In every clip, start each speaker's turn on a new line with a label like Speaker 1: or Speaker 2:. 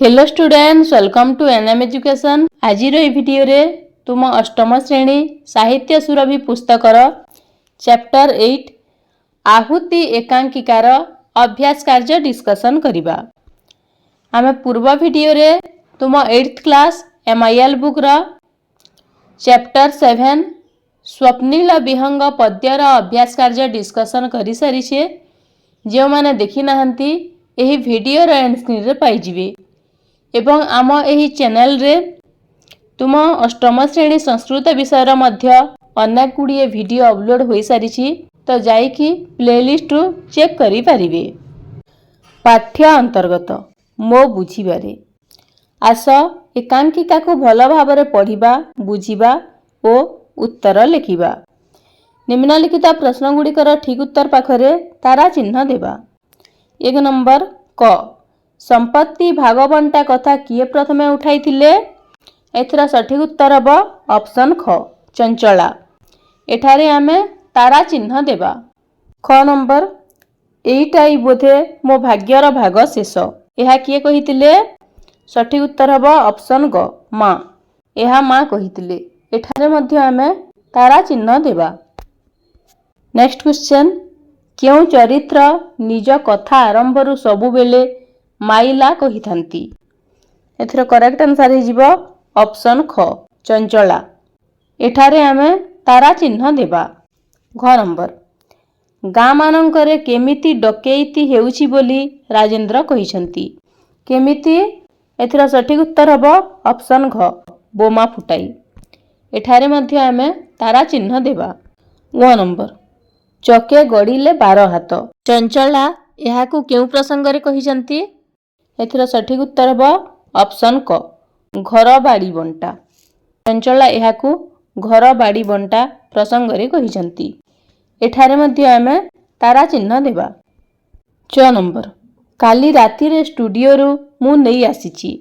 Speaker 1: Hello students, welcome to NM education. आज video रे तुम अष्टम श्रेणी साहित्य सुरभि पुस्तकर चैप्टर 8 आहुति एकांकिकार अभ्यास कार्य डिस्कशन करिबा। आमे पूर्व भिडियो रे तुम 8th क्लास एमआईएल बुक रा चैप्टर 7 स्वप्निल विहंग पद्यर अभ्यास कार्य डिस्कशन करि सारी छे। जो माने देखि नाहंती एही भिडियो रा एंड स्क्रीन रे पाई जिवे एवं आम एही चैनल रे तुम अष्टम श्रेणी संस्कृत विषय मध्य अनेक गुड़िए वीडियो अपलोड हो सारी तो जाइकी प्लेलिस्ट चेक करि परिबे। पाठ्य अंतर्गत मो बुझीबारे आस एकांकिका को भल भाव पढ़िबा बुझिबा ओ उत्तर लिखिबा। निम्नलिखित प्रश्न गुड़िकर ठीक उत्तर पाखरे तारा चिन्ह देबा। 1 नंबर क संपत्ति भागबंटा कथा किए प्रथमे उठाई थिले? एथरा सठिक उत्तर हबो ऑप्शन ख चंचला। एठारे आमे तारा चिन्ह देबा। ख नंबर एइटाई बोधे मो भाग्यर भाग शेष, एहा किए कहिथिले? सठिक उत्तर हबो ऑप्शन ग मां, एहा मां कहिथिले। एठारे मध्य आमे तारा चिन्ह देबा। नेक्स्ट क्वेश्चन, क्यों चरित्र निज कथा आरंभरू सबु बेले माइला कही थांती? एथर करेक्ट आंसर हे जिवो ऑप्शन ख चंचला। एठारे आमे तारा चिन्ह देबा। घ नंबर गाँ मानंकरे केमिति डकैती हेउछि बोली राजेंद्र कहिसंती? केमिति? एथर सठिक उत्तर हबो ऑप्शन घ बोमा फुटाई। एठारे मध्य आमे तारा चिन्ह देबा। ग नंबर चके गड़िले 12 हाथ, चंचला एहाकू केउ प्रसंगरे कहिसंती? एथर सठिक उत्तर हबो ऑप्शन क घर बाड़ी बंटा। चंचला एहाकू घर बाड़ी बंटा प्रसंगरे कहिसंती। एठारे मध्य आमे तारा चिन्ह देबा। 6 नंबर काली राति रे स्टूडियो रु मु नेई आसीची,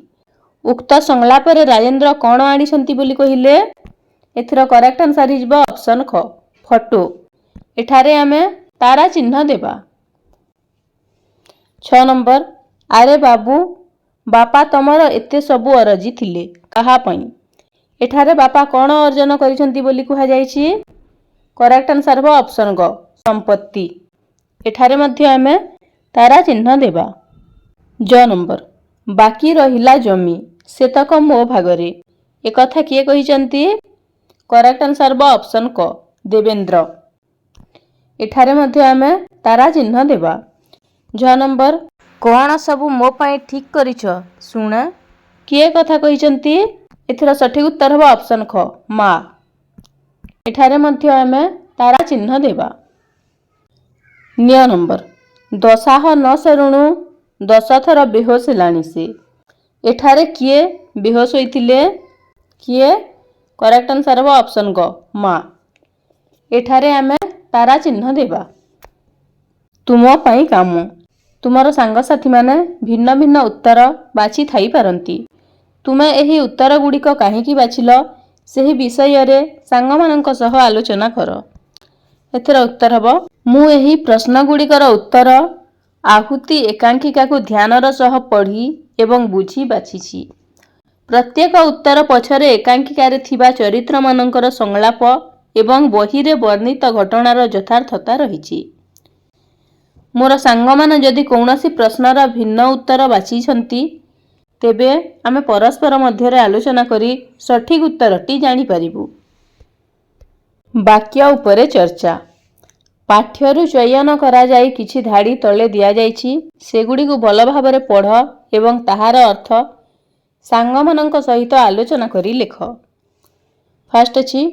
Speaker 1: उक्त संलाप रे राजेंद्र कोन आनिसंती बोली कहिले? एथर करेक्ट आंसर हिजबो ऑप्शन ख फोटो। एठारे आमे तारा चिन्ह देबा। 6 नंबर आरे बाबू बापा तमर एते सबु अरजी थिले कहा पई? एठारे बापा कोन अर्जन करिसंती बोली कुहा जायछि? करेक्ट आंसर हो ऑप्शन ग संपत्ति। एठारे मध्य आमे तारा चिन्ह देबा। ज नंबर बाकी रहिला जमी सेतक मो भागरे, ए कथा किए कहिसंती? करेक्ट आंसर हो ऑप्शन क देवेंद्र। एठारे मध्य आमे तारा चिन्ह देबा। ज नंबर कौन सबू मो पाई ठीक करिछ सुण, किए कथा कहिसंती? एथर सठिक उत्तर हबो ऑप्शन ख मां। एठारे मध्य आमे तारा चिन्ह देबा। न्य नंबर दशाह न सरुणु 10 थर बेहोश लाणी से, एठारे किए बेहोश होइथिले? किए? करेक्ट आंसर हबो ऑप्शन ग मां। एठारे आमे तारा चिन्ह देबा। तुम पाई काम, तुमर सांगसाथी माने भिन्न भिन्न उत्तर बाछि थाई पारंती। तुमे एही उत्तर गुड़िक काहेकि बाछिल सेही विषय रे सांग मानक सह आलोचना कर। एथर उत्तर हबो मु एही प्रश्न गुड़िकर उत्तर आहुति एकांकिका को ध्यानर सह पढ़ी एवं बुझी बाछिछि। प्रत्येक उत्तर पछरे एकांकिका रे थिबा चरित्र मानकर संलाप एवं बही रे वर्णित घटनार यथार्थता रहिछि। मोर सांग माने जदि कौनसी प्रश्नर भिन्न उत्तर बाछिछंती तेबे आमे परस्पर मध्य रे आलोचना करी सठिक उत्तरटी जानि परिबु। वाक्य उपरे चर्चा। पाठ्यरु चयन करा जाई किछि धाड़ी तले दिया जाइछि, सेगुडी को भल भाबरे पढ़ एवं ताहार अर्थ सांग मानक सहित आलोचना करी लेख। फर्स्ट अछि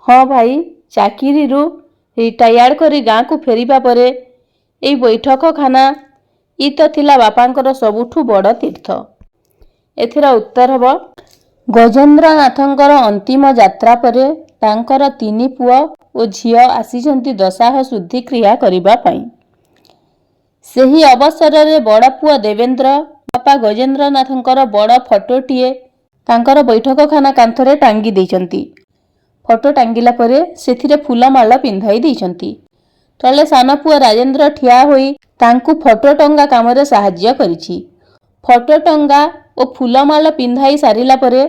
Speaker 1: हाँ भाई चाकिरी रु रिटायर्ड करी गाँ को फेरिबा परे एई बैठक खाना इ तो थिला बापांकर सबुठु बड़ तीर्थ। एथिरा उत्तर हबो गजेंद्रनाथंकर अंतिम यात्रा परे तांकर 3 पुआ ओ झियो आसीचंती दशाह शुद्धि क्रिया करिबा पई। सेही अवसर रे बड़ पुआ देवेंद्र बापा गजेंद्रनाथंकर बड़ फोटोटीए तांकर बैठक खाना कांथरे टांगी देइचंती। फोटो टांगिला परे सेथिरे फूलमाला पिंधाई देइचंती। तले सानपुआ राजेंद्र ठिया होई तांकु फोटो टंगा कामरे साहाଯ୍ୟ करिछि। ଫଟୋ ଟଙ୍ଗା ଓ ଫୁଲମାଳ ପିନ୍ଧାଇ ସାରିଲା ପରେ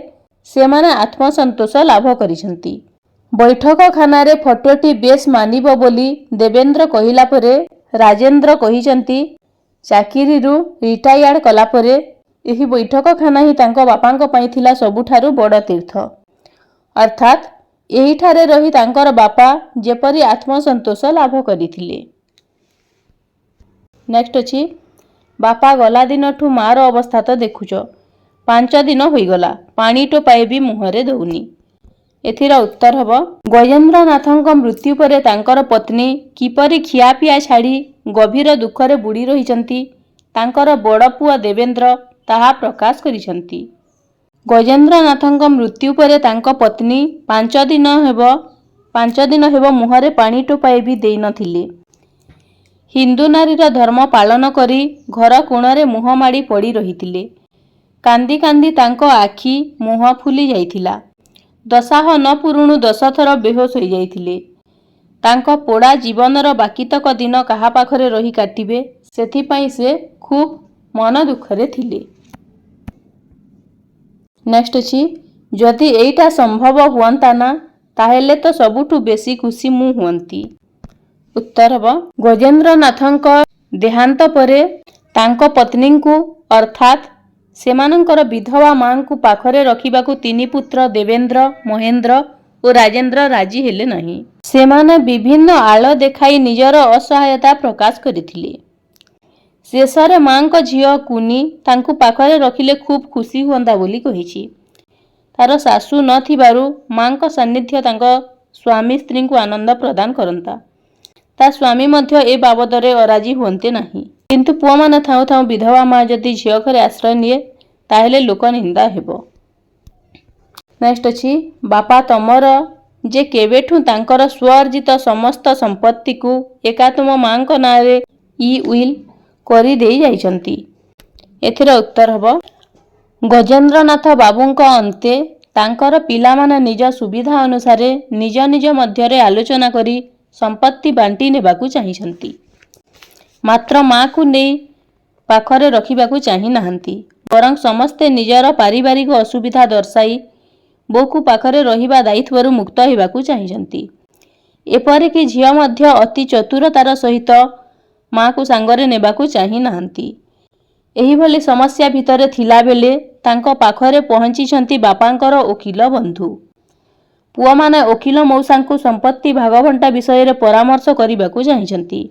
Speaker 1: ସେମାନେ ଆତ୍ମସନ୍ତୋଷ ଲାଭ କରିଛନ୍ତି। ବୈଠକଖାନାରେ ଫଟୋଟି ବେଶ୍ ମାନିବ ବୋଲି ଦେବେନ୍ଦ୍ର କହିଲା ପରେ ରାଜେନ୍ଦ୍ର କହିଛନ୍ତି, ଚାକିରିରୁ ରିଟାୟାର୍ଡ କଲାପରେ ଏହି ବୈଠକଖାନା ହିଁ ତାଙ୍କ ବାପାଙ୍କ ପାଇଁ ଥିଲା ସବୁଠାରୁ ବଡ଼ ତୀର୍ଥ। ଅର୍ଥାତ୍ ଏହିଠାରେ ରହି ତାଙ୍କର ବାପା ଯେପରି ଆତ୍ମସନ୍ତୋଷ ଲାଭ କରିଥିଲେ। ନେକ୍ସଟ ଅଛି, ବାପା ଗଲା ଦିନଠୁ ମାର ଅବସ୍ଥା ତ ଦେଖୁଛ, 5 ଦିନ ହୋଇଗଲା, ପାଣି ଟୋପାଏ ବି ମୁହଁରେ ଦଉନି। ଏଥିର ଉତ୍ତର ହେବ, ଗଜେନ୍ଦ୍ରନାଥଙ୍କ ମୃତ୍ୟୁ ପରେ ତାଙ୍କର ପତ୍ନୀ କିପରି ଖିଆପିଆ ଛାଡ଼ି ଗଭୀର ଦୁଃଖରେ ବୁଡ଼ି ରହିଛନ୍ତି, ତାଙ୍କର ବଡ଼ ପୁଅ ଦେବେନ୍ଦ୍ର ତାହା ପ୍ରକାଶ କରିଛନ୍ତି। ଗଜେନ୍ଦ୍ରନାଥଙ୍କ ମୃତ୍ୟୁ ପରେ ତାଙ୍କ ପତ୍ନୀ 5 ଦିନ ହେବ ମୁହଁରେ ପାଣି ଟୋପାଏ ବି ଦେଇନଥିଲେ। ହିନ୍ଦୁ ନାରୀର ଧର୍ମ ପାଳନ କରି ଘର କୋଣରେ ମୁହଁ ମାଡ଼ି ପଡ଼ି ରହିଥିଲେ। କାନ୍ଦି କାନ୍ଦି ତାଙ୍କ ଆଖି ମୁହଁ ଫୁଲି ଯାଇଥିଲା। ଦଶାହ ନ ପୁରୁଣୁ 10 ଥର ବେହୋସ ହୋଇଯାଇଥିଲେ। ତାଙ୍କ ପୋଡ଼ା ଜୀବନର ବାକିତକ ଦିନ କାହା ପାଖରେ ରହି କାଟିବେ, ସେଥିପାଇଁ ସେ ଖୁବ୍ ମନ ଦୁଃଖରେ ଥିଲେ। ନେକ୍ସଟ ଅଛି, ଯଦି ଏଇଟା ସମ୍ଭବ ହୁଅନ୍ତା ନା, ତାହେଲେ ତ ସବୁଠୁ ବେଶୀ ଖୁସି ମୁଁ ହୁଅନ୍ତି। ଉତ୍ତର ହେବ, ଗଜେନ୍ଦ୍ରନାଥଙ୍କ ଦେହାନ୍ତ ପରେ ତାଙ୍କ ପତ୍ନୀଙ୍କୁ ଅର୍ଥାତ୍ ସେମାନଙ୍କର ବିଧବା ମାଙ୍କୁ ପାଖରେ ରଖିବାକୁ 3 ପୁତ୍ର ଦେବେନ୍ଦ୍ର, ମହେନ୍ଦ୍ର ଓ ରାଜେନ୍ଦ୍ର ରାଜି ହେଲେ ନାହିଁ। ସେମାନେ ବିଭିନ୍ନ ଆଳ ଦେଖାଇ ନିଜର ଅସହାୟତା ପ୍ରକାଶ କରିଥିଲେ। ଶେଷରେ ମାଙ୍କ ଝିଅ କୁନି ତାଙ୍କୁ ପାଖରେ ରଖିଲେ ଖୁବ୍ ଖୁସି ହୁଅନ୍ତା ବୋଲି କହିଛି। ତାର ଶାଶୁ ନ ଥିବାରୁ ମାଙ୍କ ସାନ୍ନିଧ୍ୟ ତାଙ୍କ ସ୍ୱାମୀ ସ୍ତ୍ରୀଙ୍କୁ ଆନନ୍ଦ ପ୍ରଦାନ କରନ୍ତା। ତା ସ୍ୱାମୀ ମଧ୍ୟ ଏ ବାବଦରେ ଅରାଜି ହୁଅନ୍ତେ ନାହିଁ। କିନ୍ତୁ ପୁଅମାନେ ଥାଉଁ ଥାଉଁ ବିଧବା ମା ଯଦି ଝିଅ ଘରେ ଆଶ୍ରୟ ନିଏ, ତାହେଲେ ଲୋକ ନିନ୍ଦା ହେବ। ନେକ୍ସଟ ଅଛି, ବାପା ତମର ଯେ କେବେଠୁଁ ତାଙ୍କର ସ୍ୱଅର୍ଜିତ ସମସ୍ତ ସମ୍ପତ୍ତିକୁ ଏକା ତୁମ ମାଙ୍କ ନାଁରେ ଇ-ଉଇଲ୍ କରିଦେଇ ଯାଇଛନ୍ତି। ଏଥିର ଉତ୍ତର ହେବ, ଗଜେନ୍ଦ୍ରନାଥ ବାବୁଙ୍କ ଅନ୍ତେ ତାଙ୍କର ପିଲାମାନେ ନିଜ ସୁବିଧା ଅନୁସାରେ ନିଜ ନିଜ ମଧ୍ୟରେ ଆଲୋଚନା କରି ସମ୍ପତ୍ତି ବାଣ୍ଟି ନେବାକୁ ଚାହିଁଛନ୍ତି। ମାତ୍ର ମାକୁ ନେଇ ପାଖରେ ରଖିବାକୁ ଚାହିଁ ନାହାନ୍ତି। ବରଂ ସମସ୍ତେ ନିଜର ପାରିବାରିକ ଅସୁବିଧା ଦର୍ଶାଇ ବୋଉକୁ ପାଖରେ ରହିବା ଦାୟିତ୍ୱରୁ ମୁକ୍ତ ହେବାକୁ ଚାହିଁଛନ୍ତି। ଏପରିକି ଝିଅ ମଧ୍ୟ ଅତି ଚତୁରତାର ସହିତ ମାକୁ ସାଙ୍ଗରେ ନେବାକୁ ଚାହିଁ ନାହାନ୍ତି। ଏହିଭଳି ସମସ୍ୟା ଭିତରେ ଥିଲାବେଳେ ତାଙ୍କ ପାଖରେ ପହଞ୍ଚିଛନ୍ତି ବାପାଙ୍କର ଓକିଲ ବନ୍ଧୁ। ପୁଅମାନେ ଓକିଲ ମଉସାଙ୍କୁ ସମ୍ପତ୍ତି ଭାଗବଣ୍ଟା ବିଷୟରେ ପରାମର୍ଶ କରିବାକୁ ଚାହିଁଛନ୍ତି।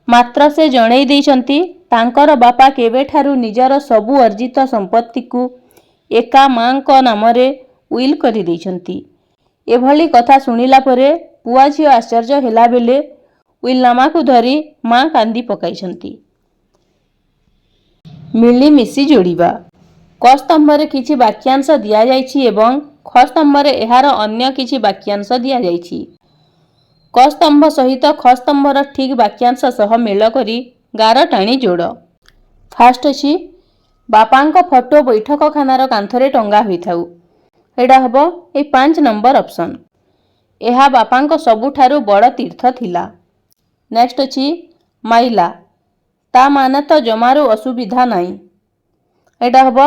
Speaker 1: ମାତ୍ର ସେ ଜଣେଇ ଦେଇଛନ୍ତି, ତାଙ୍କର ବାପା କେବେଠାରୁ ନିଜର ସବୁ ଅର୍ଜିତ ସମ୍ପତ୍ତିକୁ ଏକା ମାଙ୍କ ନାମରେ ଉଇଲ୍ କରିଦେଇଛନ୍ତି। ଏଭଳି କଥା ଶୁଣିଲା ପରେ ପୁଅ ଝିଅ ଆଶ୍ଚର୍ଯ୍ୟ ହେଲାବେଳେ ଉଇଲନାମାକୁ ଧରି ମା କାନ୍ଦି ପକାଇଛନ୍ତି। ମିଳିମିଶି ଯୋଡ଼ିବା। କ ସ୍ତମ୍ଭରେ କିଛି ବାକ୍ୟାଂଶ ଦିଆଯାଇଛି ଏବଂ ଖ ସ୍ତମ୍ଭରେ ଏହାର ଅନ୍ୟ କିଛି ବାକ୍ୟାଂଶ ଦିଆଯାଇଛି। କ ସ୍ତମ୍ଭ ସହିତ ଖ ସ୍ତମ୍ଭର ଠିକ୍ ବାକ୍ୟାଂଶ ସହ ମେଳ କରି ଗାର ଟାଣି ଯୋଡ଼। ଫାଷ୍ଟ ଅଛି, ବାପାଙ୍କ ଫଟୋ ବୈଠକଖାନାର କାନ୍ଥରେ ଟଙ୍ଗା ହୋଇଥାଉ। ଏଇଟା ହେବ ଏଇ 5 ନମ୍ବର ଅପସନ୍। ଏହା ବାପାଙ୍କ ସବୁଠାରୁ ବଡ଼ ତୀର୍ଥ ଥିଲା। ନେକ୍ସଟ ଅଛି, ମାଇଲା, ତା ମାନେ ତ ଜମାରୁ ଅସୁବିଧା ନାହିଁ। ଏଇଟା ହେବ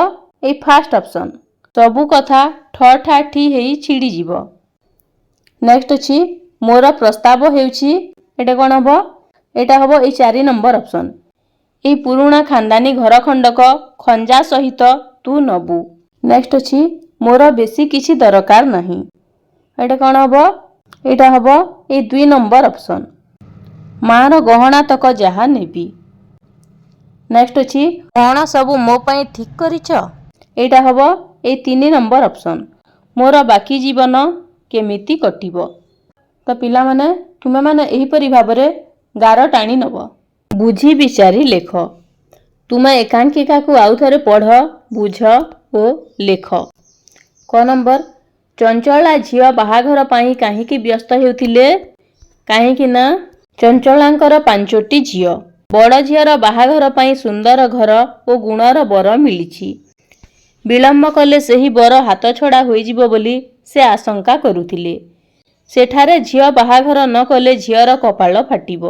Speaker 1: ଏଇ ଫାଷ୍ଟ ଅପସନ୍। ସବୁ କଥା ଠ ଠା ଠି ହେଇ ଛିଡ଼ିଯିବ। ନେକ୍ସଟ ଅଛି, ମୋର ପ୍ରସ୍ତାବ ହେଉଛି, ଏଇଟା କ'ଣ ହେବ? ଏଇଟା ହେବ ଏଇ 4 ନମ୍ବର ଅପସନ୍। ଏଇ ପୁରୁଣା ଖାନଦାନୀ ଘର ଖଣ୍ଡକ ଖଞ୍ଜା ସହିତ ତୁ ନବୁ। ନେକ୍ସଟ ଅଛି, ମୋର ବେଶୀ କିଛି ଦରକାର ନାହିଁ। ଏଇଟା କ'ଣ ହେବ? ଏଇଟା ହେବ ଏଇ 2 ନମ୍ବର ଅପସନ୍। ମାର ଗହଣା ତକ ଯାହା ନେବି। ନେକ୍ସଟ ଅଛି, କ'ଣ ସବୁ ମୋ ପାଇଁ ଠିକ୍ କରିଛ? ଏଇଟା ହେବ ଏଇ 3 ନମ୍ବର ଅପସନ୍। ମୋର ବାକି ଜୀବନ କେମିତି କଟିବ। ତ ପିଲାମାନେ, ତୁମେମାନେ ଏହିପରି ଭାବରେ ଗାର ଟାଣି ନେବ। ବୁଝି ବିଚାରି ଲେଖ। ତୁମେ ଏକାଙ୍କିକାକୁ ଆଉଥରେ ପଢ଼, ବୁଝ ଓ ଲେଖ। କ ନମ୍ବର, ଚଞ୍ଚଳା ଝିଅ ବାହାଘର ପାଇଁ କାହିଁକି ବ୍ୟସ୍ତ ହେଉଥିଲେ? କାହିଁକି ନା ଚଞ୍ଚଳାଙ୍କର 5ଟି ଝିଅ। ବଡ଼ ଝିଅର ବାହାଘର ପାଇଁ ସୁନ୍ଦର ଘର ଓ ଗୁଣର ବର ମିଳିଛି। ବିଳମ୍ବ କଲେ ସେହି ବର ହାତଛଡ଼ା ହୋଇଯିବ ବୋଲି ସେ ଆଶଙ୍କା କରୁଥିଲେ। ସେଠାରେ ଝିଅ ବାହାଘର ନ କଲେ ଝିଅର କପାଳ ଫାଟିବ।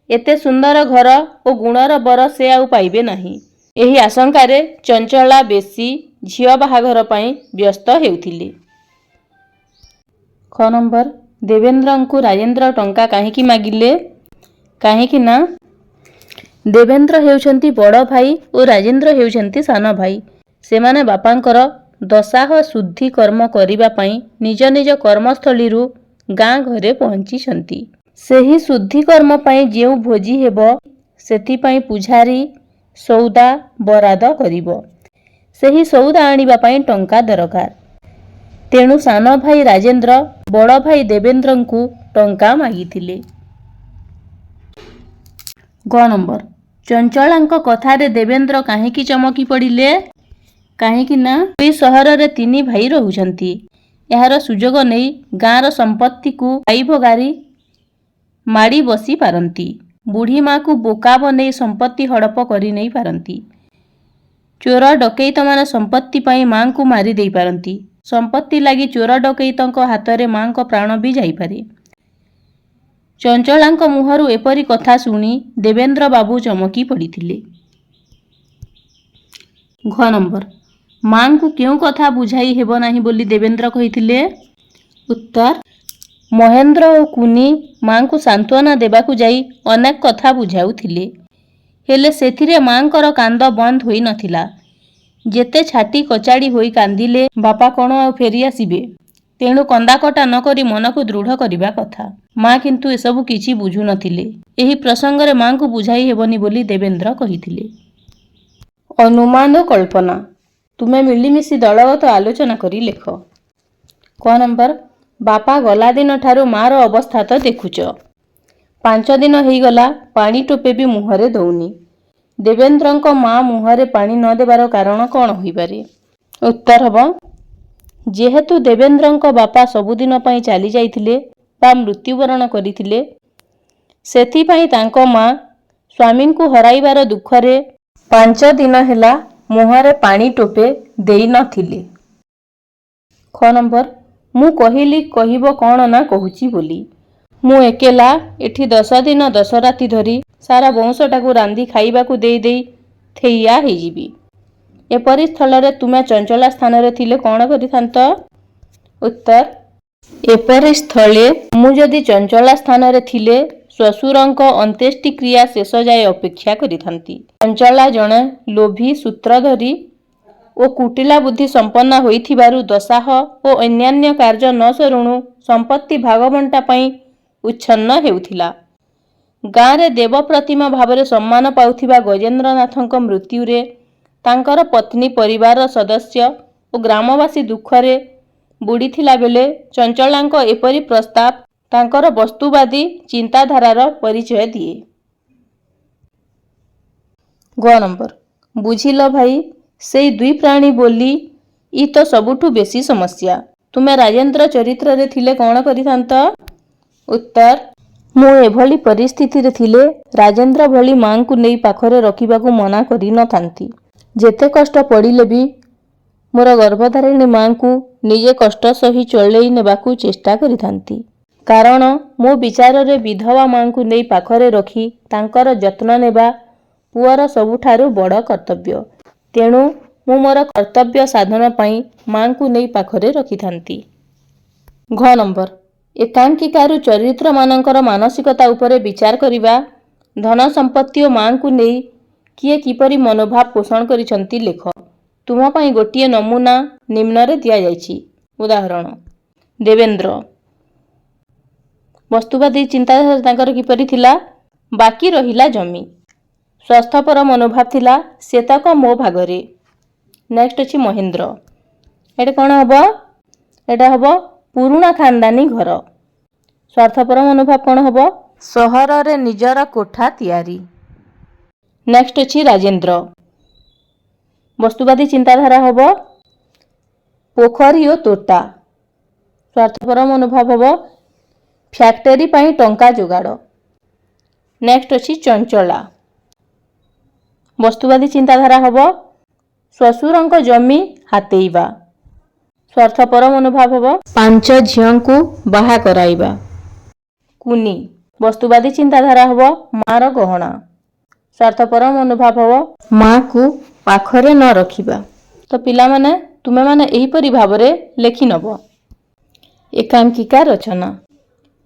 Speaker 1: ଏତେ ସୁନ୍ଦର ଘର ଓ ଗୁଣର ବର ସେ ଆଉ ପାଇବେ ନାହିଁ। ଏହି ଆଶଙ୍କାରେ ଚଞ୍ଚଳା ବେଶୀ ଝିଅ ବାହାଘର ପାଇଁ ବ୍ୟସ୍ତ ହେଉଥିଲେ। ख ନମ୍ବର ଦେବେନ୍ଦ୍ରଙ୍କୁ ରାଜେନ୍ଦ୍ର ଟଙ୍କା କାହିଁକି ମାଗିଲେ? କାହିଁକି ନା ଦେବେନ୍ଦ୍ର ହେଉଛନ୍ତି ବଡ଼ ଭାଇ ଓ ରାଜେନ୍ଦ୍ର ହେଉଛନ୍ତି ସାନ ଭାଇ। ସେମାନେ ବାପାଙ୍କର ଦଶାହ ଶୁଦ୍ଧି କର୍ମ କରିବା ପାଇଁ ନିଜ ନିଜ କର୍ମସ୍ଥଳୀରୁ ଗାଁ ଘରେ ପହଞ୍ଚିଛନ୍ତି। ସେହି ଶୁଦ୍ଧି କର୍ମ ପାଇଁ ଯେଉଁ ଭୋଜି ହେବ ସେଥିପାଇଁ ପୂଜାରୀ ସଉଦା ବରାଦ କରିବ। ସେହି ସଉଦା ଆଣିବା ପାଇଁ ଟଙ୍କା ଦରକାର। ତେଣୁ ସାନ ଭାଇ ରାଜେନ୍ଦ୍ର ବଡ଼ ଭାଇ ଦେବେନ୍ଦ୍ରଙ୍କୁ ଟଙ୍କା ମାଗିଥିଲେ। ଗ ନମ୍ବର ଚଞ୍ଚଳାଙ୍କ କଥାରେ ଦେବେନ୍ଦ୍ର କାହିଁକି ଚମକି ପଡ଼ିଲେ? କାହିଁକି ନା ଏହି ସହରରେ 3 ଭାଇ ରହୁଛନ୍ତି। ଏହାର ସୁଯୋଗ ନେଇ ଗାଁର ସମ୍ପତ୍ତିକୁ ଭାଇ ଭଗାରି ମାଡ଼ି ବସି ପାରନ୍ତି। ବୁଢ଼ୀ ମାକୁ ବୋକା ବନେଇ ସମ୍ପତ୍ତି ହଡ଼ପ କରି ନେଇ ପାରନ୍ତି। ଚୋର ଡକେଇତମାନେ ସମ୍ପତ୍ତି ପାଇଁ ମାଙ୍କୁ ମାରି ଦେଇ ପାରନ୍ତି। ସମ୍ପତ୍ତି ଲାଗି ଚୋର ଡକେଇତଙ୍କ ହାତରେ ମାଙ୍କ ପ୍ରାଣ ବି ଯାଇପାରେ। ଚଞ୍ଚଳାଙ୍କ ମୁହଁରୁ ଏପରି କଥା ଶୁଣି ଦେବେନ୍ଦ୍ର ବାବୁ ଚମକି ପଡ଼ିଥିଲେ। ଘ ନମ୍ବର ମାଙ୍କୁ କେଉଁ କଥା ବୁଝାଇ ହେବ ନାହିଁ ବୋଲି ଦେବେନ୍ଦ୍ର କହିଥିଲେ? ଉତ୍ତର ମହେନ୍ଦ୍ର ଓ କୁନି ମାଙ୍କୁ ସାନ୍ତ୍ୱନା ଦେବାକୁ ଯାଇ ଅନେକ କଥା ବୁଝାଉଥିଲେ। ହେଲେ ସେଥିରେ ମାଙ୍କର କାନ୍ଦ ବନ୍ଦ ହୋଇ ନଥିଲା। ଯେତେ ଛାଟି କଚାଡ଼ି ହୋଇ କାନ୍ଦିଲେ ବାପା କ'ଣ ଆଉ ଫେରି ଆସିବେ? ତେଣୁ କନ୍ଦାକଟା ନ କରି ମନକୁ ଦୃଢ଼ କରିବା କଥା। ମା କିନ୍ତୁ ଏସବୁ କିଛି ବୁଝୁ ନଥିଲେ। ଏହି ପ୍ରସଙ୍ଗରେ ମାଙ୍କୁ ବୁଝାଇ ହେବନି ବୋଲି ଦେବେନ୍ଦ୍ର କହିଥିଲେ। ଅନୁମାନ ଓ କଳ୍ପନା ତୁମେ ମିଳିମିଶି ଦଳଗତ ଆଲୋଚନା କରି ଲେଖ। କ ନମ୍ବର ବାପା ଗଲା ଦିନଠାରୁ ମାର ଅବସ୍ଥା ତ ଦେଖୁଛ। 5 ଦିନ ହେଇଗଲା ପାଣି ଟୋପେ ବି ମୁହଁରେ ଦଉନି। ଦେବେନ୍ଦ୍ରଙ୍କ ମା ମୁହଁରେ ପାଣି ନ ଦେବାର କାରଣ କ'ଣ ହୋଇପାରେ? ଉତ୍ତର ହେବ ଯେହେତୁ ଦେବେନ୍ଦ୍ରଙ୍କ ବାପା ସବୁଦିନ ପାଇଁ ଚାଲି ଯାଇଥିଲେ ବା ମୃତ୍ୟୁବରଣ କରିଥିଲେ, ସେଥିପାଇଁ ତାଙ୍କ ମା ସ୍ୱାମୀଙ୍କୁ ହରାଇବାର ଦୁଃଖରେ 5 ଦିନ ହେଲା ମୁହଁରେ ପାଣି ଟୋପେ ଦେଇ ନଥିଲେ। ଖ ନମ୍ବର ମୁଁ କହିଲି କହିବ କ'ଣ ନା କହୁଛି ବୋଲି। ମୁଁ ଏକେଲା ଏଠି 10 ଦିନ 10 ରାତି ଧରି ସାରା ବଂଶଟାକୁ ରାନ୍ଧି ଖାଇବାକୁ ଦେଇ ଦେଇ ଥେଇଆ ହେଇଯିବି। ଏପରି ସ୍ଥଳରେ ତୁମେ ଚଞ୍ଚଳା ସ୍ଥାନରେ ଥିଲେ କ'ଣ କରିଥାନ୍ତ? ଉତ୍ତର ଏପରି ସ୍ଥଳେ ମୁଁ ଯଦି ଚଞ୍ଚଳା ସ୍ଥାନରେ ଥିଲେ ଶ୍ୱଶୁରଙ୍କ ଅନ୍त्यେଷ୍ଟିକ୍ରିୟା ଶେଷ ଯାଏ ଅପେକ୍ଷା କରିଥାନ୍ତି। ଚଞ୍ଚଳା ଜଣେ ଲୋଭୀ ସୂତ୍ରଧରି ଓ କୁଟିଳା ବୁଦ୍ଧି ସମ୍ପନ୍ନା ହୋଇଥିବାରୁ ଦଶାହ ଓ ଅନ୍ୟାନ୍ୟ କାର୍ଯ୍ୟ ନ ସରୁଣୁ ସମ୍ପତ୍ତି ଭାଗବଣ୍ଟା ପାଇଁ ଉଚ୍ଛନ୍ନ ହେଉଥିଲା। ଗାଁରେ ଦେବ ପ୍ରତିମା ଭାବରେ ସମ୍ମାନ ପାଉଥିବା ଗଜେନ୍ଦ୍ରନାଥଙ୍କ ମୃତ୍ୟୁରେ ତାଙ୍କର ପତ୍ନୀ ପରିବାରର ସଦସ୍ୟ ଓ ଗ୍ରାମବାସୀ ଦୁଃଖରେ ବୁଡ଼ିଥିଲା ବେଳେ ଚଞ୍ଚଳାଙ୍କ ଏପରି ପ୍ରସ୍ତାବ ତାଙ୍କର ବସ୍ତୁବାଦୀ ଚିନ୍ତାଧାରାର ପରିଚୟ ଦିଏ। ଗ ନମ୍ବର ବୁଝିଲ ଭାଇ ସେଇ 2 ପ୍ରାଣୀ ବୋଲି ଇ ତ ସବୁଠୁ ବେଶୀ ସମସ୍ୟା। ତୁମେ ରାଜେନ୍ଦ୍ର ଚରିତ୍ରରେ ଥିଲେ କ'ଣ କରିଥାନ୍ତ? ଉତ୍ତର ମୁଁ ଏଭଳି ପରିସ୍ଥିତିରେ ଥିଲେ ରାଜେନ୍ଦ୍ର ଭଳି ମାଙ୍କୁ ନେଇ ପାଖରେ ରଖିବାକୁ ମନା କରି ନଥାନ୍ତି। ଯେତେ କଷ୍ଟ ପଡ଼ିଲେ ବି ମୋର ଗର୍ଭଧାରିଣୀ ମାଙ୍କୁ ନିଜେ କଷ୍ଟ ସହି ଚଳେଇ ନେବାକୁ ଚେଷ୍ଟା କରିଥାନ୍ତି। କାରଣ ମୋ ବିଚାରରେ ବିଧବା ମାଙ୍କୁ ନେଇ ପାଖରେ ରଖି ତାଙ୍କର ଯତ୍ନ ନେବା ପୁଅର ସବୁଠାରୁ ବଡ଼ କର୍ତ୍ତବ୍ୟ। ତେଣୁ ମୁଁ ମୋର କର୍ତ୍ତବ୍ୟ ସାଧନ ପାଇଁ ମାଙ୍କୁ ନେଇ ପାଖରେ ରଖିଥାନ୍ତି। ଘ ନମ୍ବର ଏକାଙ୍କିକାରୁ ଚରିତ୍ରମାନଙ୍କର ମାନସିକତା ଉପରେ ବିଚାର କରିବା। ଧନ ସମ୍ପତ୍ତି ଓ ମାଙ୍କୁ ନେଇ କିଏ କିପରି ମନୋଭାବ ପୋଷଣ କରିଛନ୍ତି ଲେଖ। ତୁମ ପାଇଁ ଗୋଟିଏ ନମୁନା ନିମ୍ନରେ ଦିଆଯାଇଛି। ଉଦାହରଣ ଦେବେନ୍ଦ୍ର ବସ୍ତୁବାଦୀ ଚିନ୍ତାଧାରା ତାଙ୍କର କିପରି ଥିଲା? ବାକି ରହିଲା ଜମି। ସ୍ୱାର୍ଥପର ମନୋଭାବ ଥିଲା ସେତକ ମୋ ଭାଗରେ। ନେକ୍ସଟ ଅଛି ମହେନ୍ଦ୍ର। ଏଠି କ'ଣ ହେବ? ଏଟା ହେବ ପୁରୁଣା ଖାନଦାନୀ ଘର। ସ୍ୱାର୍ଥପର ମନୋଭାବ କ'ଣ ହେବ? ସହରରେ ନିଜର କୋଠା ତିଆରି। ନେକ୍ସଟ ଅଛି ରାଜେନ୍ଦ୍ର। ବସ୍ତୁବାଦୀ ଚିନ୍ତାଧାରା ହେବ ପୋଖରୀ ଓ ତୋଟା। ସ୍ୱାର୍ଥପର ମନୋଭାବ ହେବ ଫ୍ୟାକ୍ଟରୀ ପାଇଁ ଟଙ୍କା ଯୋଗାଡ଼। ନେକ୍ସଟ ଅଛି ଚଞ୍ଚଳା। ବସ୍ତୁବାଦୀ ଚିନ୍ତାଧାରା ହେବ ଶ୍ୱଶୁରଙ୍କ ଜମି ହାତେଇବା। ସ୍ୱାର୍ଥପର ମନୋଭାବ ହେବ 5 ଝିଅଙ୍କୁ ବାହା କରାଇବା। କୁନି ବସ୍ତୁବାଦୀ ଚିନ୍ତାଧାରା ହେବ ମାର ଗହଣା। ସ୍ୱାର୍ଥପର ମନୋଭାବ ମାଆକୁ ପାଖରେ ନ ରଖିବା। ତ ପିଲାମାନେ ତୁମେମାନେ ଏହିପରି ଭାବରେ ଲେଖିନେବ। ଏକାଙ୍କିକା ରଚନା।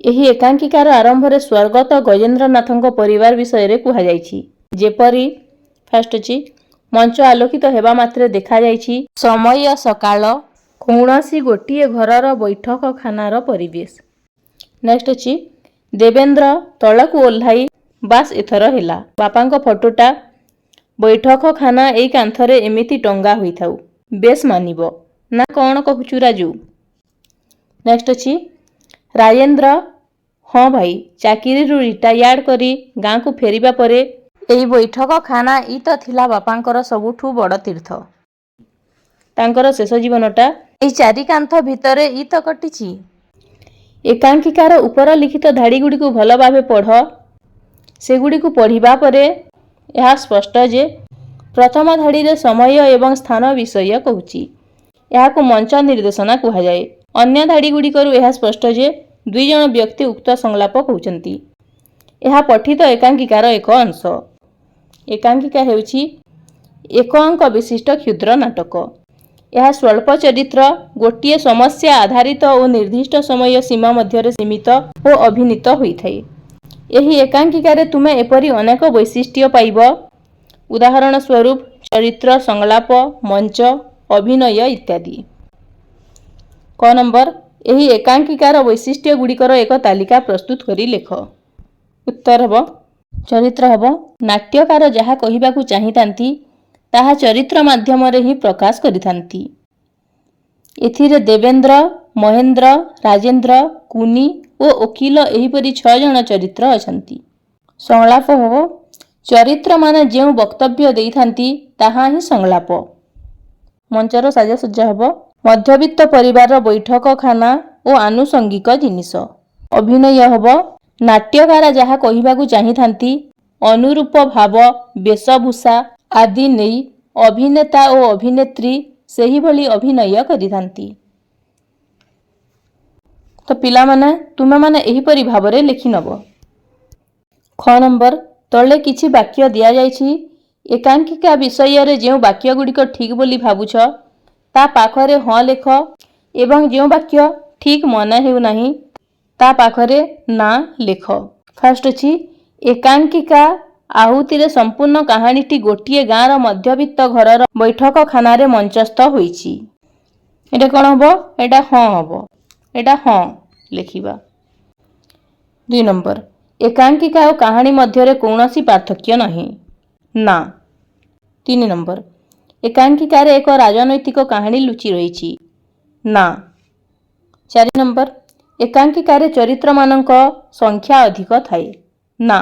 Speaker 1: ଏହି ଏକାଙ୍କିକାର ଆରମ୍ଭରେ ସ୍ୱର୍ଗତ ଗଜେନ୍ଦ୍ରନାଥଙ୍କ ପରିବାର ବିଷୟରେ କୁହାଯାଇଛି। ଯେପରି ଫାଷ୍ଟ ଅଛି, ମଞ୍ଚ ଆଲୋକିତ ହେବା ମାତ୍ରେ ଦେଖାଯାଇଛି ସମୟ ସକାଳ କୌଣସି ଗୋଟିଏ ଘରର ବୈଠକଖାନାର ପରିବେଶ। ନେକ୍ସଟ ଅଛି, ଦେବେନ୍ଦ୍ର ତଳକୁ ଓହ୍ଲାଇ ବାସ୍ ଏଥର ହେଲା। ବାପାଙ୍କ ଫଟୋଟା ବୈଠକଖାନା ଏଇ କାନ୍ଥରେ ଏମିତି ଟଙ୍ଗା ହୋଇଥାଉ। ବେଶ ମାନିବ ନା କ'ଣ କହୁଛୁ ରାଜୁ? ନେକ୍ସଟ ଅଛି, ରାଜେନ୍ଦ୍ର ହଁ ଭାଇ, ଚାକିରିରୁ ରିଟାୟାର୍ଡ କରି ଗାଁକୁ ଫେରିବା ପରେ ଏଇ ବୈଠକଖାନା ଇ ତ ଥିଲା ବାପାଙ୍କର ସବୁଠୁ ବଡ଼ ତୀର୍ଥ। ତାଙ୍କର ଶେଷ ଜୀବନଟା ଏଇ ଚାରି କାନ୍ଥ ଭିତରେ ଇ ତ କଟିଛି। ଏକାଙ୍କିକାର ଉପର ଲିଖିତ ଧାଡ଼ିଗୁଡ଼ିକୁ ଭଲ ଭାବେ ପଢ଼। ସେଗୁଡ଼ିକୁ ପଢ଼ିବା ପରେ ଏହା ସ୍ପଷ୍ଟ ଯେ ପ୍ରଥମ ଧାଡ଼ିରେ ସମୟ ଏବଂ ସ୍ଥାନ ବିଷୟ କହୁଛି। ଏହାକୁ ମଞ୍ଚ ନିର୍ଦ୍ଦେଶନା କୁହାଯାଏ। ଅନ୍ୟ ଧାଡ଼ିଗୁଡ଼ିକରୁ ଏହା ସ୍ପଷ୍ଟ ଯେ ଦୁଇ ଜଣ ବ୍ୟକ୍ତି ଉକ୍ତ ସଂଳାପ କହୁଛନ୍ତି। ଏହା ପଠିତ ଏକାଙ୍କିକାର ଏକ ଅଂଶ। ଏକାଙ୍କିକା ହେଉଛି ଏକ ଅଙ୍କ ବିଶିଷ୍ଟ କ୍ଷୁଦ୍ର ନାଟକ। ଏହା ସ୍ୱଳ୍ପ ଚରିତ୍ର, ଗୋଟିଏ ସମସ୍ୟା ଆଧାରିତ ଓ ନିର୍ଦ୍ଦିଷ୍ଟ ସମୟ ସୀମା ମଧ୍ୟରେ ସୀମିତ ଓ ଅଭିନୀତ ହୋଇଥାଏ। ଏହି ଏକାଙ୍କିକାରେ ତୁମେ ଏପରି ଅନେକ ବୈଶିଷ୍ଟ୍ୟ ପାଇବ, ଉଦାହରଣ ସ୍ୱରୂପ ଚରିତ୍ର, ସଂଳାପ, ମଞ୍ଚ, ଅଭିନୟ ଇତ୍ୟାଦି। କ ନମ୍ବର, ଏହି ଏକାଙ୍କିକାର ବୈଶିଷ୍ଟ୍ୟଗୁଡ଼ିକର ଏକ ତାଲିକା ପ୍ରସ୍ତୁତ କରି ଲେଖ। ଉତ୍ତର ହେବ, ଚରିତ୍ର ହେବ ନାଟ୍ୟକାର ଯାହା କହିବାକୁ ଚାହିଁଥାନ୍ତି ତାହା ଚରିତ୍ର ମାଧ୍ୟମରେ ହିଁ ପ୍ରକାଶ କରିଥାନ୍ତି। ଏଥିରେ ଦେବେନ୍ଦ୍ର, ମହେନ୍ଦ୍ର, ରାଜେନ୍ଦ୍ର, କୁନି ଓ ଓକିଲ ଏହିପରି 6 ଜଣ ଚରିତ୍ର ଅଛନ୍ତି। ସଂଳାପ ହେବ ଚରିତ୍ରମାନେ ଯେଉଁ ବକ୍ତବ୍ୟ ଦେଇଥାନ୍ତି ତାହା ହିଁ ସଂଳାପ। ମଞ୍ଚର ସାଜସଜ୍ଜା ହେବ ମଧ୍ୟବିତ୍ତ ପରିବାରର ବୈଠକଖାନା ଓ ଆନୁଷଙ୍ଗିକ ଜିନିଷ। ଅଭିନୟ ହେବ ନାଟ୍ୟକାର ଯାହା କହିବାକୁ ଚାହିଁଥାନ୍ତି ଅନୁରୂପ ଭାବ, ବେଶଭୂଷା ଆଦି ନେଇ ଅଭିନେତା ଓ ଅଭିନେତ୍ରୀ ସେହିଭଳି ଅଭିନୟ କରିଥାନ୍ତି। ତ ପିଲାମାନେ ତୁମେମାନେ ଏହିପରି ଭାବରେ ଲେଖିନେବ। ଖ ନମ୍ବର, ତଳେ କିଛି ବାକ୍ୟ ଦିଆଯାଇଛି। ଏକାଙ୍କିକା ବିଷୟରେ ଯେଉଁ ବାକ୍ୟଗୁଡ଼ିକ ଠିକ୍ ବୋଲି ଭାବୁଛ ତା ପାଖରେ ହଁ ଲେଖ ଏବଂ ଯେଉଁ ବାକ୍ୟ ଠିକ୍ ମନେ ହେଉନାହିଁ ତା ପାଖରେ ନା ଲେଖ। ଫାଷ୍ଟ ଅଛି, ଏକାଙ୍କିକା ଆହୁତିରେ ସମ୍ପୂର୍ଣ୍ଣ କାହାଣୀଟି ଗୋଟିଏ ଗାଁର ମଧ୍ୟବିତ୍ତ ଘରର ବୈଠକଖାନାରେ ମଞ୍ଚସ୍ଥ ହୋଇଛି। ଏଇଟା କ'ଣ ହେବ? ଏଇଟା ହଁ ହେବ। ଏଇଟା ହଁ ଲେଖିବା। 2 ନମ୍ବର, ଏକାଙ୍କିକା ଓ କାହାଣୀ ମଧ୍ୟରେ କୌଣସି ପାର୍ଥକ୍ୟ ନାହିଁ। ନା। 3 ନମ୍ବର, ଏକାଙ୍କିକାରେ ଏକ ରାଜନୈତିକ କାହାଣୀ ଲୁଚି ରହିଛି। ନା। 4 ନମ୍ବର, ଏକାଙ୍କିକାରେ ଚରିତ୍ରମାନଙ୍କ ସଂଖ୍ୟା ଅଧିକ ଥାଏ। ନା।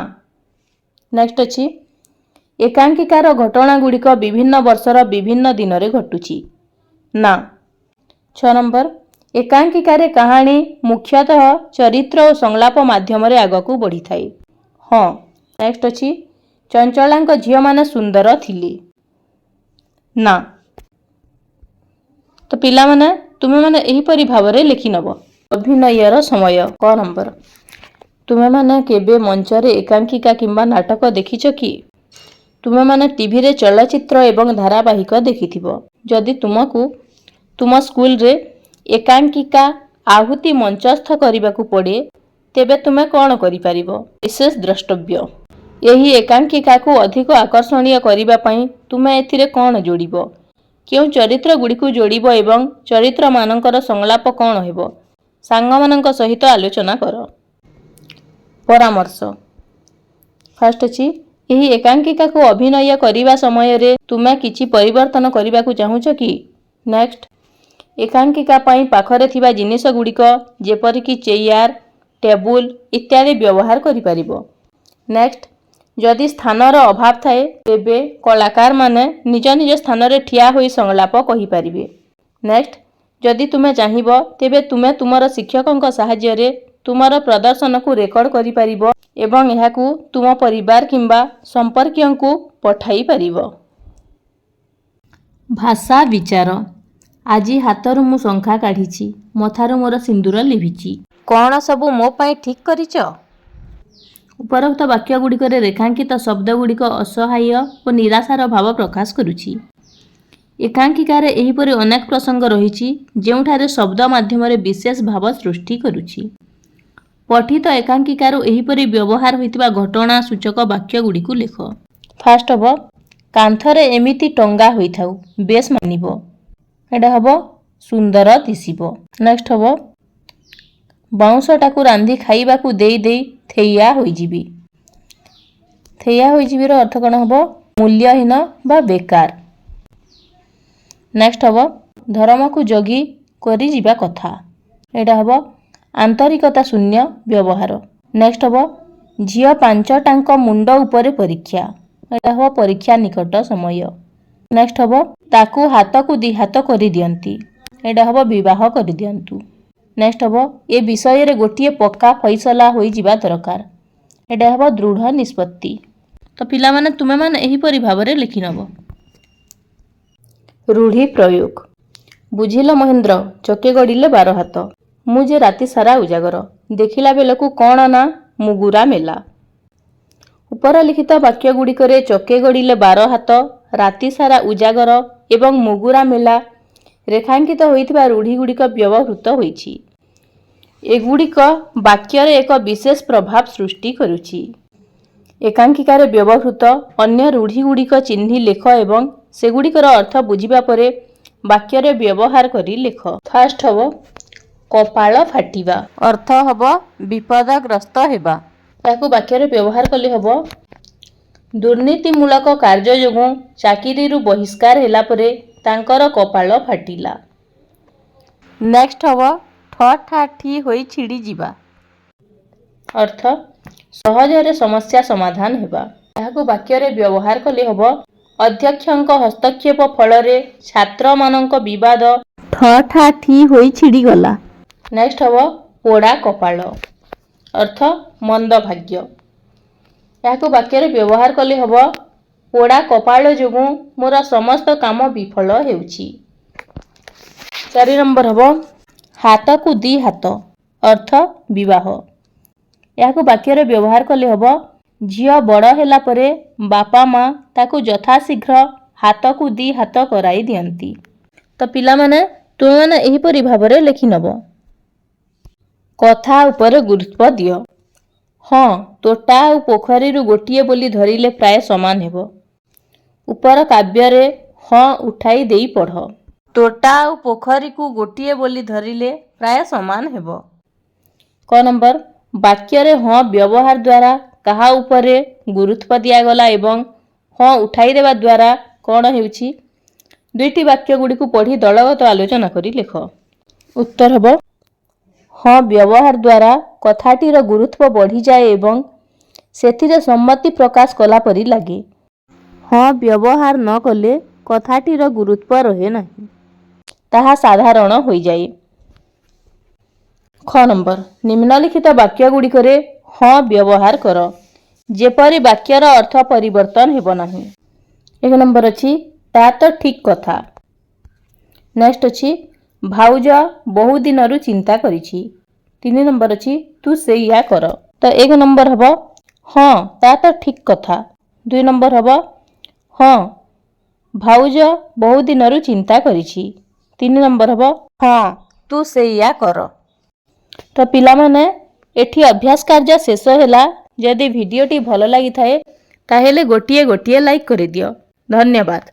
Speaker 1: ନେକ୍ସଟ ଅଛି, ଏକାଙ୍କିକାର ଘଟଣାଗୁଡ଼ିକ ବିଭିନ୍ନ ବର୍ଷର ବିଭିନ୍ନ ଦିନରେ ଘଟୁଛି। ନା। 6 ନମ୍ବର, ଏକାଙ୍କିକାରେ କାହାଣୀ ମୁଖ୍ୟତଃ ଚରିତ୍ର ଓ ସଂଳାପ ମାଧ୍ୟମରେ ଆଗକୁ ବଢ଼ିଥାଏ। ହଁ। ନେକ୍ସଟ ଅଛି, ଚଞ୍ଚଳାଙ୍କ ଝିଅମାନେ ସୁନ୍ଦର ଥିଲେ। ନା। ତ ପିଲାମାନେ ତୁମେମାନେ ଏହିପରି ଭାବରେ ଲେଖିନେବ। ଅଭିନୟର ସମୟ। କ ନମ୍ବର, ତୁମେମାନେ କେବେ ମଞ୍ଚରେ ଏକାଙ୍କିକା କିମ୍ବା ନାଟକ ଦେଖିଛ କି? ତୁମେମାନେ ଟିଭିରେ ଚଳଚ୍ଚିତ୍ର ଏବଂ ଧାରାବାହିକ ଦେଖିଥିବ। ଯଦି ତୁମକୁ ତୁମ ସ୍କୁଲରେ ଏକାଙ୍କିକା ଆହୁତି ମଞ୍ଚସ୍ଥ କରିବାକୁ ପଡ଼େ ତେବେ ତୁମେ କ'ଣ କରିପାରିବ? ବିଶେଷ ଦ୍ରଷ୍ଟବ୍ୟ। ଏହି ଏକାଙ୍କିକାକୁ ଅଧିକ ଆକର୍ଷଣୀୟ କରିବା ପାଇଁ ତୁମେ ଏଥିରେ କ'ଣ ଯୋଡ଼ିବ? କେଉଁ ଚରିତ୍ରଗୁଡ଼ିକୁ ଯୋଡ଼ିବ ଏବଂ ଚରିତ୍ରମାନଙ୍କର ସଂଳାପ କ'ଣ ହେବ? ସାଙ୍ଗମାନଙ୍କ ସହିତ ଆଲୋଚନା କର। ପରାମର୍ଶ। ଫାଷ୍ଟ ଅଛି, ଏହି ଏକାଙ୍କିକାକୁ ଅଭିନୟ କରିବା ସମୟରେ ତୁମେ କିଛି ପରିବର୍ତ୍ତନ କରିବାକୁ ଚାହୁଁଛ କି? ନେକ୍ସଟ, ଏକାଙ୍କିକା ପାଇଁ ପାଖରେ ଥିବା ଜିନିଷଗୁଡ଼ିକ ଯେପରିକି ଚେୟାର, ଟେବୁଲ ଇତ୍ୟାଦି ବ୍ୟବହାର କରିପାରିବ। ନେକ୍ସଟ, ଯଦି ସ୍ଥାନର ଅଭାବ ଥାଏ ତେବେ କଳାକାରମାନେ ନିଜ ନିଜ ସ୍ଥାନରେ ଠିଆ ହୋଇ ସଂଳାପ କହିପାରିବେ। ନେକ୍ସଟ, ଯଦି ତୁମେ ଚାହିଁବ ତେବେ ତୁମେ ତୁମର ଶିକ୍ଷକଙ୍କ ସାହାଯ୍ୟରେ ତୁମର ପ୍ରଦର୍ଶନକୁ ରେକର୍ଡ କରିପାରିବ ଏବଂ ଏହାକୁ ତୁମ ପରିବାର କିମ୍ବା ସମ୍ପର୍କୀୟଙ୍କୁ ପଠାଇ ପାରିବ। ଭାଷା ବିଚାର। ଆଜି ହାତରୁ ମୁଁ ଶଙ୍ଖା କାଢ଼ିଛି, ମଥାରୁ ମୋର ସିନ୍ଦୂର ଲିଭିଛି। କ'ଣ ସବୁ ମୋ ପାଇଁ ଠିକ୍ କରିଛ? ଉପରୋକ୍ତ ବାକ୍ୟଗୁଡ଼ିକରେ ରେଖାଙ୍କିତ ଶବ୍ଦଗୁଡ଼ିକ ଅସହାୟ ଓ ନିରାଶାର ଭାବ ପ୍ରକାଶ କରୁଛି। ଏକାଙ୍କିକାରେ ଏହିପରି ଅନେକ ପ୍ରସଙ୍ଗ ରହିଛି ଯେଉଁଠାରେ ଶବ୍ଦ ମାଧ୍ୟମରେ ବିଶେଷ ଭାବ ସୃଷ୍ଟି କରୁଛି। ପଠିତ ଏକାଙ୍କିକାରୁ ଏହିପରି ବ୍ୟବହାର ହୋଇଥିବା ଘଟଣା ସୂଚକ ବାକ୍ୟଗୁଡ଼ିକୁ ଲେଖ। ଫାଷ୍ଟ ହେବ କାନ୍ଥରେ ଏମିତି ଟଙ୍ଗା ହୋଇଥାଉ ବେଶ ମାନିବ। ଏଇଟା ହେବ ସୁନ୍ଦର ଦିଶିବ। ନେକ୍ସଟ ହେବ ବାଉଁଶଟାକୁ ରାନ୍ଧି ଖାଇବାକୁ ଦେଇ ଦେଇ ଥେଇଆ ହୋଇଯିବି। ଥେଇଆ ହୋଇଯିବିର ଅର୍ଥ କ'ଣ ହେବ? ମୂଲ୍ୟହୀନ ବା ବେକାର। ନେକ୍ସଟ ହେବ ଧର୍ମକୁ ଜଗି କରି ଯିବା କଥା। ଏଇଟା ହେବ ଆନ୍ତରିକତା ଶୂନ୍ୟ ବ୍ୟବହାର। ନେକ୍ସଟ ହେବ ଝିଅ ପାଞ୍ଚଟାଙ୍କ ମୁଣ୍ଡ ଉପରେ ପରୀକ୍ଷା। ଏଇଟା ହେବ ପରୀକ୍ଷା ନିକଟ ସମୟ। ନେକ୍ସଟ ହେବ ତାକୁ ହାତକୁ ଦି ହାତ କରିଦିଅନ୍ତି। ଏଇଟା ହେବ ବିବାହ କରିଦିଅନ୍ତୁ। ନେକ୍ସଟ ହେବ ଏ ବିଷୟରେ ଗୋଟିଏ ପକ୍କା ଫଇସଲା ହୋଇଯିବା ଦରକାର। ଏଇଟା ହେବ ଦୃଢ଼ ନିଷ୍ପତ୍ତି। ତ ପିଲାମାନେ ତୁମେମାନେ ଏହିପରି ଭାବରେ ଲେଖିନେବ। ରୂଢ଼ି ପ୍ରୟୋଗ। ବୁଝିଲ ମହେନ୍ଦ୍ର, ଚକେ ଗଡ଼ିଲେ 12 ହାତ। ମୁଁ ଯେ ରାତି ସାରା ଉଜାଗର, ଦେଖିଲା ବେଳକୁ କ'ଣ ନା ମୁଗୁରା ମେଲା। ଉପରଲିଖିତ ବାକ୍ୟଗୁଡ଼ିକରେ ଚକେ ଗଡ଼ିଲେ 12 ହାତ, ରାତି ସାରା ଉଜାଗର ଏବଂ ମୁଗୁରା ମେଲା ରେଖାଙ୍କିତ ହୋଇଥିବା ରୂଢ଼ିଗୁଡ଼ିକ ବ୍ୟବହୃତ ହୋଇଛି। ଏଗୁଡ଼ିକ ବାକ୍ୟରେ ଏକ ବିଶେଷ ପ୍ରଭାବ ସୃଷ୍ଟି କରୁଛି। ଏକାଙ୍କିକାରେ ବ୍ୟବହୃତ ଅନ୍ୟ ରୂଢ଼ିଗୁଡ଼ିକ ଚିହ୍ନି ଲେଖ ଏବଂ ସେଗୁଡ଼ିକର ଅର୍ଥ ବୁଝିବା ପରେ ବାକ୍ୟରେ ବ୍ୟବହାର କରି ଲେଖ। ଫାଷ୍ଟ ହେବ କପାଳ ଫାଟିବା। ଅର୍ଥ ହେବ ବିପଦଗ୍ରସ୍ତ ହେବା। ତାକୁ ବାକ୍ୟରେ ବ୍ୟବହାର କଲେ ହେବ ଦୁର୍ନୀତିମୂଳକ କାର୍ଯ୍ୟ ଯୋଗୁଁ ଚାକିରିରୁ ବହିଷ୍କାର ହେଲା ପରେ ତାଙ୍କର କପାଳ ଫାଟିଲା। ନେକ୍ସଟ ହେବ ଠଠାଠି ହୋଇ ଛିଡ଼ିଯିବା। ଅର୍ଥ ସହଜରେ ସମସ୍ୟା ସମାଧାନ ହେବା। ଏହାକୁ ବାକ୍ୟରେ ବ୍ୟବହାର କଲେ ହେବ ଅଧ୍ୟକ୍ଷଙ୍କ ହସ୍ତକ୍ଷେପ ଫଳରେ ଛାତ୍ରମାନଙ୍କ ବିବାଦ ଠଠାଠି ହୋଇ ଛିଡ଼ିଗଲା। ନେକ୍ସଟ ହେବ ପୋଡ଼ା କପାଳ। ଅର୍ଥ ମନ୍ଦ ଭାଗ୍ୟ। ଏହାକୁ ବାକ୍ୟରେ ବ୍ୟବହାର କଲେ ହେବ ପୋଡ଼ା କପାଳ ଯୋଗୁଁ ମୋର ସମସ୍ତ କାମ ବିଫଳ ହେଉଛି। 4 ନମ୍ବର ହେବ ହାତକୁ ଦି ହାତ। ଅର୍ଥ ବିବାହ। ଏହାକୁ ବାକ୍ୟରେ ବ୍ୟବହାର କଲେ ହେବ ଝିଅ ବଡ଼ ହେଲା ପରେ ବାପା ମା ତାକୁ ଯଥାଶୀଘ୍ର ହାତକୁ ଦି ହାତ କରାଇ ଦିଅନ୍ତି। ତ ପିଲାମାନେ ତୁମେମାନେ ଏହିପରି ଭାବରେ ଲେଖିନେବ। କଥା ଉପରେ ଗୁରୁତ୍ୱ ଦିଅ। ହଁ, ତୋଟା ଆଉ ପୋଖରୀରୁ ଗୋଟିଏ ବୋଲି ଧରିଲେ ପ୍ରାୟ ସମାନ ହେବ। ଉପର କାବ୍ୟରେ ହଁ ଉଠାଇ ଦେଇ ପଢ଼। ତୋଟା ଆଉ ପୋଖରୀକୁ ଗୋଟିଏ ବୋଲି ଧରିଲେ ପ୍ରାୟ ସମାନ ହେବ। କ ନମ୍ବର ବାକ୍ୟରେ ହଁ ବ୍ୟବହାର ଦ୍ୱାରା କାହା ଉପରେ ଗୁରୁତ୍ୱ ଦିଆଗଲା ଏବଂ ହଁ ଉଠାଇ ଦେବା ଦ୍ୱାରା କ'ଣ ହେଉଛି? ଦୁଇଟି ବାକ୍ୟଗୁଡ଼ିକୁ ପଢ଼ି ଦଳଗତ ଆଲୋଚନା କରି ଲେଖ। ଉତ୍ତର ହେବ ହଁ ବ୍ୟବହାର ଦ୍ୱାରା କଥାଟିର ଗୁରୁତ୍ୱ ବଢ଼ିଯାଏ ଏବଂ ସେଥିରେ ସମ୍ମତି ପ୍ରକାଶ କଲା ପରି ଲାଗେ। ହଁ ବ୍ୟବହାର ନ କଲେ କଥାଟିର ଗୁରୁତ୍ୱ ରହେ ନାହିଁ, ତାହା ସାଧାରଣ ହୋଇଯାଏ। ଖ ନମ୍ବର ନିମ୍ନଲିଖିତ ବାକ୍ୟଗୁଡ଼ିକରେ ହଁ ବ୍ୟବହାର କର ଯେପରି ବାକ୍ୟର ଅର୍ଥ ପରିବର୍ତ୍ତନ ହେବ ନାହିଁ। 1 ନମ୍ବର ଅଛି ତା ତ ଠିକ୍ କଥା। ନେକ୍ସଟ ଅଛି ଭାଉଜ ବହୁ ଦିନରୁ ଚିନ୍ତା କରିଛି। 3 ନମ୍ବର ଅଛି ତୁ ସେଇଆ କର। ତ 1 ନମ୍ବର ହେବ ହଁ ତା ତ ଠିକ୍ କଥା। 2 ନମ୍ବର ହେବ ହଁ ଭାଉଜ ବହୁ ଦିନରୁ ଚିନ୍ତା କରିଛି। 3 ନମ୍ବର ହେବ ହଁ ତୁ ସେଇଆ କର। ତ ପିଲାମାନେ ଏଠି ଅଭ୍ୟାସ କାର୍ଯ୍ୟ ଶେଷ ହେଲା। ଯଦି ଭିଡ଼ିଓଟି ଭଲ ଲାଗିଥାଏ ତାହେଲେ ଗୋଟିଏ ଲାଇକ୍ କରିଦିଅ। ଧନ୍ୟବାଦ।